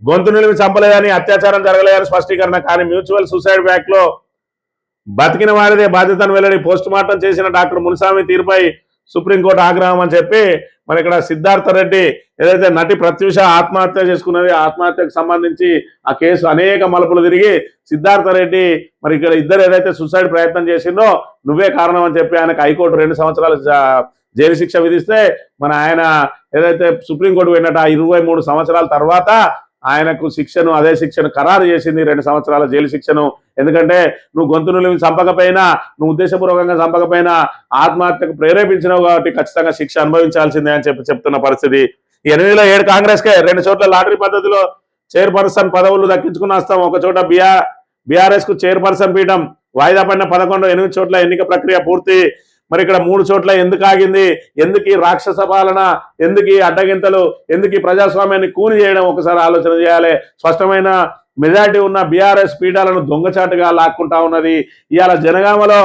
గొంతు నిలిమి చంపలేదని, అత్యాచారం జరగలేదని స్పష్టీకరణ. కానీ మ్యూచువల్ సూసైడ్ బ్యాంక్ లో బతికిన వారిదే బాధ్యతను వెల్లడి పోస్ట్ మార్టం చేసిన డాక్టర్ మునిస్వామి తీరుపై సుప్రీంకోర్టు ఆగ్రహం అని చెప్పి మరి ఇక్కడ సిద్ధార్థ రెడ్డి ఏదైతే నటి ప్రత్యూష ఆత్మహత్య చేసుకున్నది ఆత్మహత్యకు సంబంధించి ఆ కేసు అనేక మలుపులు తిరిగి సిద్ధార్థ రెడ్డి మరి ఇక్కడ ఇద్దరు ఏదైతే సూసైడ్ ప్రయత్నం చేసిందో నువ్వే కారణం అని చెప్పి ఆయనకు హైకోర్టు 2 సంవత్సరాలు జైలు శిక్ష విధిస్తే మన ఆయన ఏదైతే సుప్రీంకోర్టు పోయినట్టు 23 సంవత్సరాల తర్వాత ఆయనకు శిక్షను అదే శిక్షను ఖరారు చేసింది 2 సంవత్సరాల జైలు శిక్షను. ఎందుకంటే నువ్వు గొంతును చంపకపోయినా నువ్వు ఉద్దేశపూర్వకంగా చంపకపోయినా ఆత్మహత్యకు ప్రేరేపించినావు కాబట్టి ఖచ్చితంగా శిక్ష అనుభవించాల్సిందే అని చెప్తున్న పరిస్థితి. 2007 కాంగ్రెస్కే 2 చోట్ల లాటరీ పద్ధతిలో చైర్పర్సన్ పదవులు దక్కించుకున్న వస్తాం. ఒక చోట బీఆర్ఎస్ కు చైర్పర్సన్ పీఠం వాయిదా పడిన 11 8 చోట్ల ఎన్నిక ప్రక్రియ పూర్తి. మరి ఇక్కడ 3 చోట్ల ఎందుకు ఆగింది? ఎందుకు ఈ రాక్షస పాలన? ఎందుకు ఈ అడ్డగింతలు? ఎందుకు ఈ ప్రజాస్వామ్యాన్ని కూని చేయడం? ఒకసారి ఆలోచన చేయాలి. స్పష్టమైన మెజారిటీ ఉన్న బీఆర్ఎస్ పీఠాలను దొంగచాటుగా లాక్కుంటా ఉన్నది. ఇవాళ జనగామలో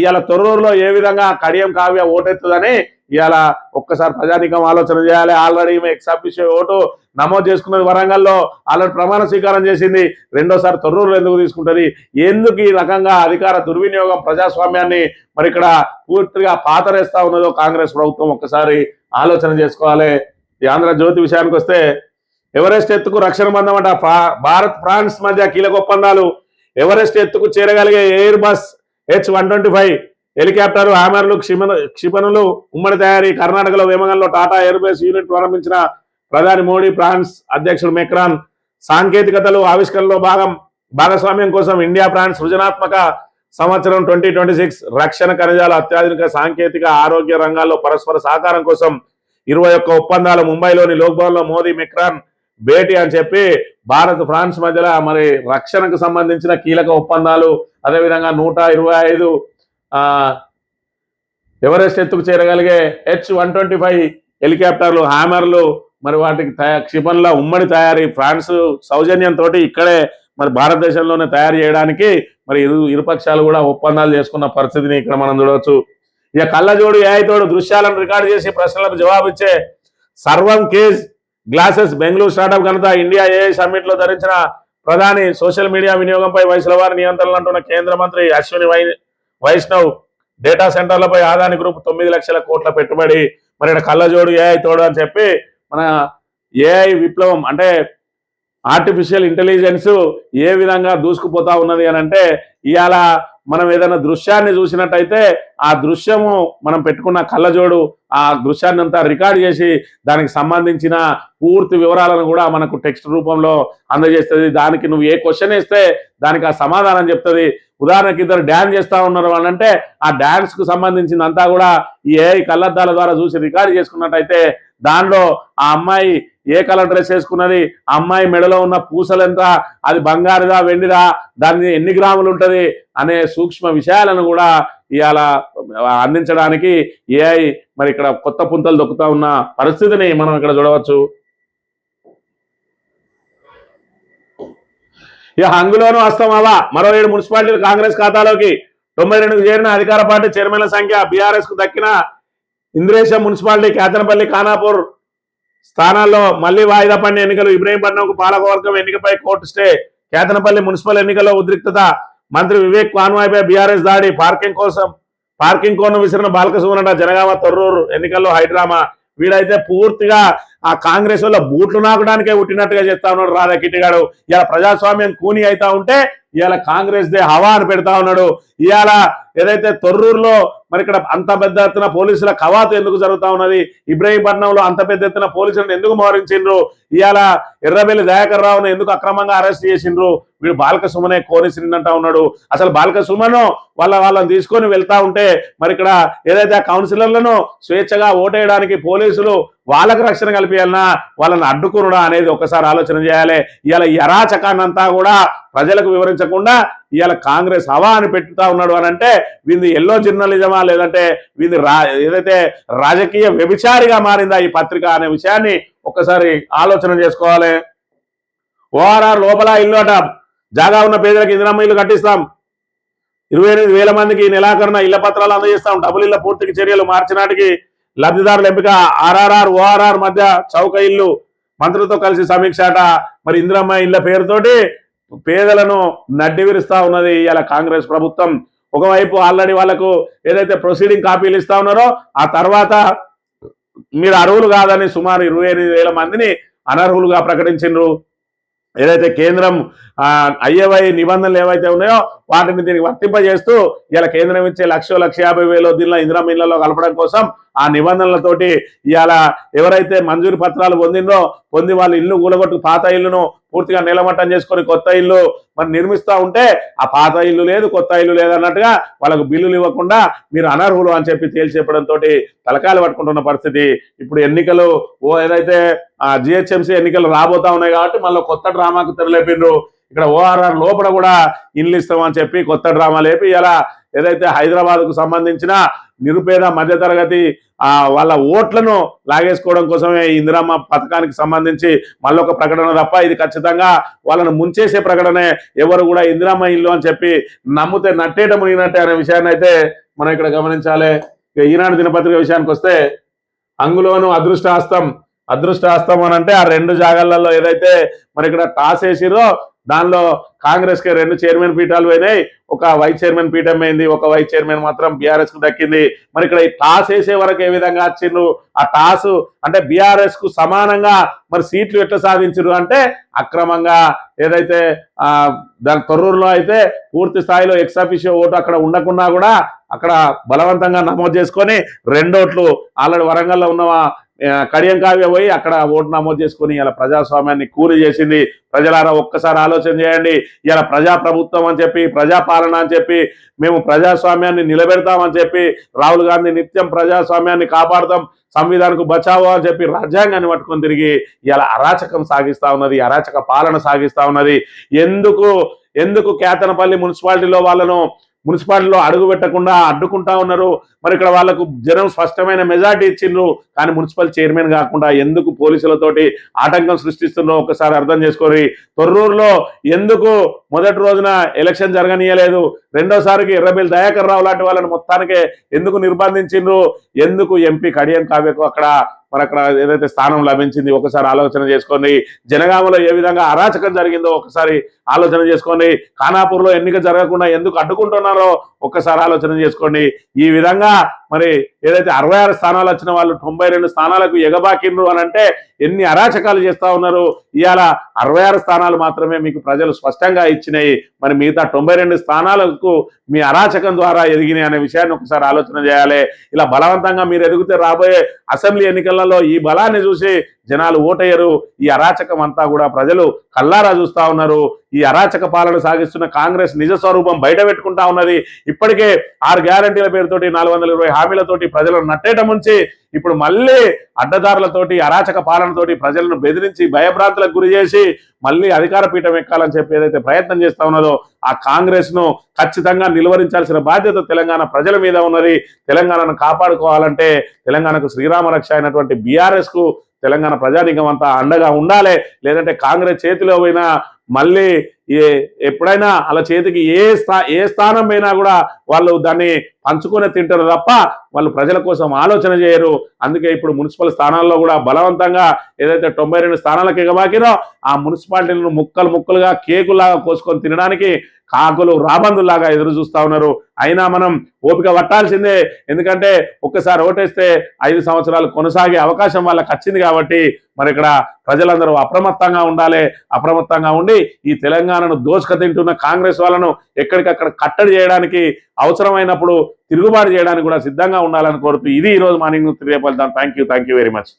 ఇవాళ తొర్రూరులో ఏ విధంగా కడియం కావ్య ఓటెత్తుదని ఇవాళ ఒక్కసారి ప్రజానీకం ఆలోచన చేయాలి. ఆల్రెడీ ఈమె ఎక్సాఫిషియో ఓటు నమోదు చేసుకున్నది వరంగల్లో, ఆల్రెడీ ప్రమాణ స్వీకారం చేసింది. రెండోసారి తొర్రూరులో ఎందుకు తీసుకుంటుంది? ఎందుకు ఈ రకంగా అధికార దుర్వినియోగం ప్రజాస్వామ్యాన్ని మరి ఇక్కడ పూర్తిగా పాతరేస్తా ఉన్నదో కాంగ్రెస్ ప్రభుత్వం ఒక్కసారి ఆలోచన చేసుకోవాలి. ఈ ఆంధ్రజ్యోతి విషయానికి వస్తే ఎవరెస్ట్ ఎత్తుకు రక్షణ బంధం అంట. భారత్ ఫ్రాన్స్ మధ్య కీలక ఒప్పందాలు. ఎవరెస్ట్ ఎత్తుకు చేరగలిగే ఎయిర్ బస్ H-125 హెలికాప్టర్, హ్యామర్లు, క్షిపణులు ఉమ్మడి తయారీ. కర్ణాటకలో వేమగంలో టాటా ఎయిర్బేస్ యూనిట్ ప్రారంభించిన ప్రధాని మోడీ. ఫ్రాన్స్ అధ్యక్షుడు మెక్రాన్ సాంకేతికతలు ఆవిష్కరణలో భాగస్వామ్యం కోసం ఇండియా ఫ్రాన్స్ సృజనాత్మక సంవత్సరం 2026. రక్షణ, ఖనిజాలు, అత్యాధునిక సాంకేతిక, ఆరోగ్య రంగాల్లో పరస్పర సహకారం కోసం 21 ఒప్పందాలు. ముంబైలోని లోక్ భవన్ లో మోదీ మెక్రాన్ భేటీ అని చెప్పి భారత్ ఫ్రాన్స్ మధ్యలో మరి రక్షణకు సంబంధించిన కీలక ఒప్పందాలు. అదేవిధంగా 125 ఎవరెస్ట్ ఎత్తుకు చేరగలిగే H-125 హెలికాప్టర్లు, హ్యామర్లు, మరి వాటికి క్షిపణుల ఉమ్మడి తయారీ. ఫ్రాన్స్ సౌజన్యంతో ఇక్కడే మరి భారతదేశంలోనే తయారు చేయడానికి మరి ఇరుపక్షాలు కూడా ఒప్పందాలు చేసుకున్న పరిస్థితిని ఇక్కడ మనం చూడవచ్చు. ఇక కళ్ళజోడు ఏఐతోడు దృశ్యాలను రికార్డు చేసి ప్రశ్నలకు జవాబిచ్చే సర్వం కేజ్ గ్లాసెస్ బెంగళూరు స్టార్టప్ ఘనత. ఇండియా ఏఐ సమ్మిట్ లో ధరించిన ప్రధాని. సోషల్ మీడియా వినియోగంపై వయసులవారి నియంత్రణలు అంటున్న కేంద్ర మంత్రి అశ్విని వైష్ణవ్. డేటా సెంటర్లపై ఆదాని గ్రూప్ 9 లక్షల కోట్ల పెట్టుబడి. మరి ఇక్కడ కళ్ళజోడు ఏఐ తోడు అని చెప్పి మన ఏఐ విప్లవం అంటే ఆర్టిఫిషియల్ ఇంటెలిజెన్స్ ఏ విధంగా దూసుకుపోతా ఉన్నది అని అంటే ఇవాళ మనం ఏదైనా దృశ్యాన్ని చూసినట్టయితే ఆ దృశ్యము మనం పెట్టుకున్న కళ్ళజోడు ఆ దృశ్యాన్ని అంతా రికార్డ్ చేసి దానికి సంబంధించిన పూర్తి వివరాలను కూడా మనకు టెక్స్ట్ రూపంలో అందజేస్తుంది. దానికి నువ్వు ఏ క్వశ్చన్ వేస్తే దానికి ఆ సమాధానం చెప్తుంది. ఉదాహరణకి ఇద్దరు డ్యాన్స్ చేస్తా ఉన్నారు అని అంటే ఆ డ్యాన్స్ కు సంబంధించిందంతా కూడా ఈ ఏఐ కళ్ళద్దాల ద్వారా చూసి రికార్డ్ చేసుకున్నట్టయితే దానిలో ఆ అమ్మాయి ఏ కలర్ డ్రెస్ వేసుకున్నది, ఆ అమ్మాయి మెడలో ఉన్న పూసలు ఎంత, అది బంగారుదా వెండిదా, దాని ఎన్ని గ్రాములు ఉంటది అనే సూక్ష్మ విషయాలను కూడా ఇవాళ అందించడానికి ఏఐ మరి ఇక్కడ కొత్త పుంతలు దొక్కుతా ఉన్న పరిస్థితిని మనం ఇక్కడ చూడవచ్చు. ఇక హంగులోనూ వస్తామవా మరో 7 మున్సిపాలిటీలు కాంగ్రెస్ ఖాతాలోకి. 92కు చేరిన అధికార పార్టీ చైర్మన్ల సంఖ్య. బీఆర్ఎస్ కు దక్కిన ఇంద్రేశం మున్సిపాలిటీ, కేతనపల్లి, ఖానాపూర్ స్థానాల్లో మళ్లీ వాయిదా పడిన ఎన్నికలు. ఇబ్రహీంపట్నంకు పాలకవర్గం ఎన్నికపై కోర్టు స్టే. కేతనపల్లి మున్సిపల్ ఎన్నికల్లో ఉద్రిక్తత. మంత్రి వివేక్ కాన్వాయ్పై బీఆర్ఎస్ దాడి. పార్కింగ్ కోను విసిరిన బాలకసుమనట. జనగామ తొర్రూరు ఎన్నికల్లో హైడ్రామా. వీడైతే పూర్తిగా ఆ కాంగ్రెస్ వల్ల బూట్లు నాకడానికే పుట్టినట్టుగా చేస్తా ఉన్నాడు రాధా కిట్టిగాడు. ఇలా ప్రజాస్వామ్యం కూని అవుతా ఉంటే ఇవాళ కాంగ్రెస్ దే హవా అని పెడతా ఉన్నాడు. ఇవాళ ఏదైతే తొర్రూరులో మరి ఇక్కడ అంత పెద్ద ఎత్తున పోలీసుల కవాతు ఎందుకు జరుగుతా ఉన్నది, ఇబ్రహీంపట్నంలో అంత పెద్ద ఎత్తున పోలీసులను ఎందుకు మోహరించిండ్రు, ఇవాళ ఎర్రబెల్లి దయాకర్ రావును ఎందుకు అక్రమంగా అరెస్ట్ చేసిండ్రు, వీడు బాలక సుమనే కోరిసిందంటా ఉన్నాడు. అసలు బాలక సుమను వాళ్ళని తీసుకొని వెళ్తా ఉంటే మరి ఇక్కడ ఏదైతే ఆ కౌన్సిలర్లను స్వేచ్ఛగా ఓటేయడానికి పోలీసులు వాళ్ళకు రక్షణ కల్పించాలన్నా వాళ్ళని అడ్డుకునుడా అనేది ఒకసారి ఆలోచన చేయాలి. ఇవాళ ఈ అరాచకాన్నంతా కూడా ప్రజలకు వివరించకుండా ఇవాళ కాంగ్రెస్ హవా అని పెట్టుతా ఉన్నాడు అని అంటే వీది ఎల్లో జర్నలిజమా లేదంటే వీది ఏదైతే రాజకీయ వ్యభిచారిగా మారిందా ఈ పత్రిక అనే విషయాన్ని ఒక్కసారి ఆలోచన చేసుకోవాలి. ఓఆర్ఆర్ లోపల ఇల్లు అట. జాగా ఉన్న పేదలకు ఇందిరమ్మ ఇల్లు కట్టిస్తాం. 28,000 మందికి నెలాఖరున ఇళ్ల పత్రాలు అందజేస్తాం. డబుల్ ఇళ్ల పూర్తికి చర్యలు. మార్చి నాటికి లబ్ధిదారుల ఎంపిక. ఆర్ఆర్ఆర్ ఓఆర్ఆర్ మధ్య చౌక ఇల్లు. మంత్రులతో కలిసి సమీక్ష అట. మరి ఇందిరమ్మ ఇళ్ల పేరుతోటి పేదలను నడ్డి విరుస్తా ఉన్నది ఇలా కాంగ్రెస్ ప్రభుత్వం. ఒకవైపు ఆల్రెడీ వాళ్ళకు ఏదైతే ప్రొసీడింగ్ కాపీలు ఇస్తా ఉన్నారో ఆ తర్వాత మీరు అర్హులు కాదని సుమారు 28,000 మందిని అనర్హులుగా ప్రకటించిండ్రు. ఏదైతే కేంద్రం అయ్యేవై నిబంధనలు ఏవైతే ఉన్నాయో వాటిని దీనికి వర్తింపజేస్తూ ఇలా కేంద్రం ఇచ్చే 1,50,000 దీనిలో ఇందిరమ్మ ఇళ్లలో కలపడం కోసం ఆ నిబంధనలతోటి ఇవాళ ఎవరైతే మంజూరు పత్రాలు పొంది వాళ్ళు ఇల్లు కూలగొట్టు పాత ఇల్లును పూర్తిగా నిలమట్టం చేసుకొని కొత్త ఇల్లు మరి నిర్మిస్తూ ఉంటే ఆ పాత ఇల్లు లేదు కొత్త ఇల్లు లేదు అన్నట్టుగా వాళ్ళకు బిల్లులు ఇవ్వకుండా మీరు అనర్హులు అని చెప్పి తేల్చి చెప్పడంతో తలకాయలు పట్టుకుంటున్న పరిస్థితి. ఇప్పుడు ఎన్నికలు ఏదైతే జిహెచ్ఎంసీ ఎన్నికలు రాబోతా ఉన్నాయి కాబట్టి మళ్ళీ కొత్త డ్రామాకు తెరలేపిండ్రు. ఇక్కడ ఓఆర్ఆర్ లోపల కూడా ఇల్లు ఇస్తామని చెప్పి కొత్త డ్రామా లేపి ఇలా ఏదైతే హైదరాబాద్కు సంబంధించిన నిరుపేద మధ్యతరగతి వాళ్ళ ఓట్లను లాగేసుకోవడం కోసమే ఇందిరమ్మ పథకానికి సంబంధించి మళ్ళొక ప్రకటన తప్ప ఇది ఖచ్చితంగా వాళ్ళను ముంచేసే ప్రకటనే. ఎవరు కూడా ఇందిరమ్మ ఇల్లు అని చెప్పి నమ్మితే నట్టేట మునిగినట్టే అనే విషయాన్ని అయితే మనం ఇక్కడ గమనించాలి. ఈనాడు దినపత్రిక విషయానికి వస్తే అంగులోను అదృష్టహస్తం అని అంటే ఆ 2 జాగాలలో ఏదైతే మరి ఇక్కడ టాస్ వేసిరో దానిలో కాంగ్రెస్ కి 2 చైర్మన్ పీఠాలు పోయినాయి, ఒక వైస్ చైర్మన్ పీఠం అయింది, ఒక వైస్ చైర్మన్ మాత్రం బీఆర్ఎస్ కు దక్కింది. మరి ఇక్కడ ఈ టాస్ వేసే వరకు ఏ విధంగా వచ్చిండ్రు, ఆ టాస్ అంటే బీఆర్ఎస్ కు సమానంగా మరి సీట్లు ఎట్లా సాధించారు అంటే అక్రమంగా ఏదైతే దాని తొర్రూరులో అయితే పూర్తి స్థాయిలో ఎక్సాఫిషియో ఓటు అక్కడ ఉండకున్నా కూడా అక్కడ బలవంతంగా నమోదు చేసుకొని 2 ఓట్లు ఆల్రెడీ వరంగల్లో ఉన్న కడియం కావ్య పోయి అక్కడ ఓటు నమోదు చేసుకుని ఇలా ప్రజాస్వామ్యాన్ని కూలి చేసింది. ప్రజలారా ఒక్కసారి ఆలోచన చేయండి. ఇలా ప్రజాప్రభుత్వం అని చెప్పి ప్రజాపాలన అని చెప్పి మేము ప్రజాస్వామ్యాన్ని నిలబెడతామని చెప్పి రాహుల్ గాంధీ నిత్యం ప్రజాస్వామ్యాన్ని కాపాడుతాం సంవిధానకు బచావో అని చెప్పి రాజ్యాంగాన్ని పట్టుకొని తిరిగి ఇలా అరాచకం సాగిస్తా ఉన్నది, అరాచక పాలన సాగిస్తా ఉన్నది. ఎందుకు కేతనపల్లి మున్సిపాలిటీలో అడుగు పెట్టకుండా అడ్డుకుంటా ఉన్నారు. మరి ఇక్కడ వాళ్ళకు జనం స్పష్టమైన మెజార్టీ ఇచ్చిండ్రు కానీ మున్సిపల్ చైర్మన్ కాకుండా ఎందుకు పోలీసులతోటి ఆటంకం సృష్టిస్తుందో ఒకసారి అర్థం చేసుకోరి. తొర్రూరులో ఎందుకు మొదటి రోజున ఎలక్షన్ జరగనీయలేదు, రెండోసారికి ఎర్రబెల్లి దయాకర్ రావు లాంటి వాళ్ళని మొత్తానికే ఎందుకు నిర్బంధించిండ్రు, ఎందుకు ఎంపీ కడియం కావ్యకు అక్కడ ఏదైతే స్థానం లభించింది ఒకసారి ఆలోచన చేసుకోండి. జనగామలో ఏ విధంగా అరాచకం జరిగిందో ఒకసారి ఆలోచన చేసుకోండి. ఖానాపూర్లో ఎన్నిక జరగకుండా ఎందుకు అడ్డుకుంటున్నారో ఒక్కసారి ఆలోచన చేసుకోండి. ఈ విధంగా మరి ఏదైతే 66 స్థానాలు వచ్చిన వాళ్ళు 92 స్థానాలకు ఎగబాకిండ్రు అని అంటే ఎన్ని అరాచకాలు చేస్తా ఉన్నారు. ఇవాళ 66 స్థానాలు మాత్రమే మీకు ప్రజలు స్పష్టంగా ఇచ్చినాయి. మరి మిగతా 92 స్థానాలకు మీ అరాచకం ద్వారా ఎదిగినాయి అనే విషయాన్ని ఒకసారి ఆలోచన చేయాలి. ఇలా బలవంతంగా మీరు ఎదిగితే రాబోయే అసెంబ్లీ ఎన్నికలలో ఈ బలాన్ని చూసి జనాలు ఓటయ్యరు. ఈ అరాచకం అంతా కూడా ప్రజలు కల్లారా చూస్తా ఉన్నారు. ఈ అరాచక పాలన సాగిస్తున్న కాంగ్రెస్ నిజ స్వరూపం బయట పెట్టుకుంటా ఉన్నది. ఇప్పటికే 6 గ్యారంటీల పేరుతోటి 420 హామీలతోటి ప్రజలను నట్టేట ముంచి ఇప్పుడు మళ్ళీ అడ్డదారులతోటి అరాచక పాలనతోటి ప్రజలను బెదిరించి భయభ్రాంతులకు గురి చేసి మళ్ళీ అధికార పీఠం ఎక్కాలని చెప్పి ఏదైతే ప్రయత్నం చేస్తా ఉన్నదో ఆ కాంగ్రెస్ ను ఖచ్చితంగా నిలువరించాల్సిన బాధ్యత తెలంగాణ ప్రజల మీద ఉన్నది. తెలంగాణను కాపాడుకోవాలంటే తెలంగాణకు శ్రీరామ రక్ష అయినటువంటి బీఆర్ఎస్ కు తెలంగాణ ప్రజానీకం అంతా అండగా ఉండాలి. లేదంటే కాంగ్రెస్ చేతిలో పోయినా మళ్ళీ ఎప్పుడైనా అలా చేతికి ఏ స్థానం పోయినా కూడా వాళ్ళు దాన్ని పంచుకొని తింటారు తప్ప వాళ్ళు ప్రజల కోసం ఆలోచన చేయరు. అందుకే ఇప్పుడు మున్సిపల్ స్థానాల్లో కూడా బలవంతంగా ఏదైతే 92 స్థానాలకు ఎగబాకిరో ఆ మున్సిపాలిటీలను ముక్కలుగా కేకులాగా కోసుకొని తినడానికి కాకులు రాబందుల్లాగా ఎదురు చూస్తా ఉన్నారు. అయినా మనం ఓపిక పట్టాల్సిందే. ఎందుకంటే ఒక్కసారి ఓటేస్తే 5 సంవత్సరాలు కొనసాగే అవకాశం వాళ్ళకి వచ్చింది కాబట్టి మరి ఇక్కడ ప్రజలందరూ అప్రమత్తంగా ఉండాలి. అప్రమత్తంగా ఉండి ఈ తెలంగాణను దోచుక తింటున్న కాంగ్రెస్ వాళ్ళను ఎక్కడికక్కడ కట్టడి చేయడానికి అవసరమైనప్పుడు తిరుగుబాటు చేయడానికి కూడా సిద్ధంగా ఉండాలని కోరుతూ ఇది ఈరోజు మార్నింగ్ న్యూస్ తెలియపడతాను. Thank you very much.